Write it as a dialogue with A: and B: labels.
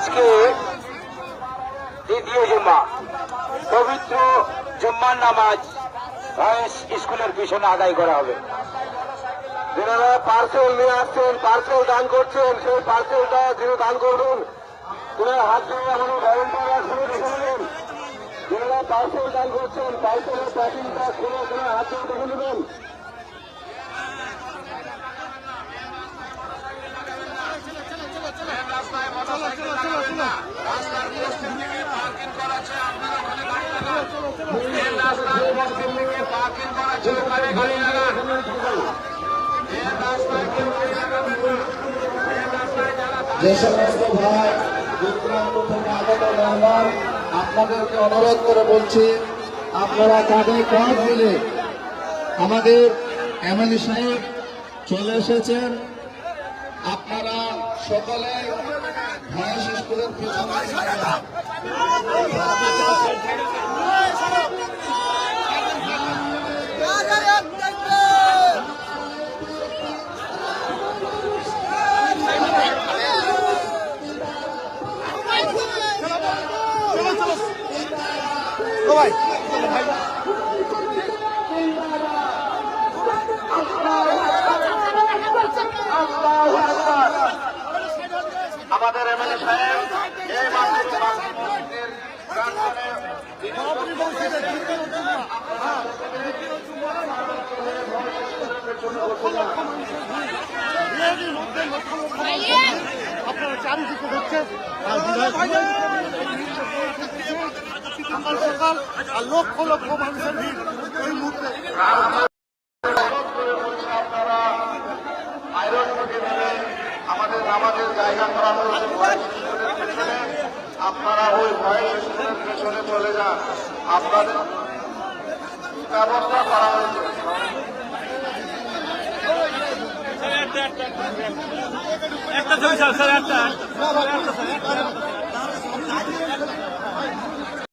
A: আজকে দ্বিতীয় জুম্মা, পবিত্র জুম্মার নামাজ ভয়েস স্কুলের পিছনে আদায় করা হবে। যারা পার্সেল নিয়ে আসছেন, পার্সেল দান করছেন, সেই পার্সেলটা যিনি দান করবেন তিনি হাত দিয়ে আমাদের ভলেন্টিয়াররা শুনে দেখে নেবেন। যারা পার্সেল দান করছেন পার্সেলের প্যাকিংটা খুলে খুলে হাত দিয়ে দেখে নেবেন।
B: যে সমস্ত ভাই বিক্রান্ত থেকে আগত মেহমান, আপনাদেরকে অনুরোধ করে বলছি, আপনারা কাঁধে কাঁধ মিলে আমাদের এমএলএ সাহেব চলে এসেছেন। আপনারা সকলে ভয়েস স্কুলের পিছনে
A: আমাদের এমএলএ সাহেব এই মাত্র
C: আপনারা চারিদিকে দেখছেন সকাল সকাল আর লক্ষ লক্ষ মানুষের ভিড় এই মুহূর্তে।
A: আপনারা আয়রন থেকে নেবে আমাদের নামাজের জায়গা করানো হয়েছে ভয়েস স্কুলের পেছনে। আপনারা ওই ভয়েস স্কুলের পেছনে চলে যান, আপনাদের ব্যবস্থা করা হয়েছে।
C: একটা ছবি স্যার, একটা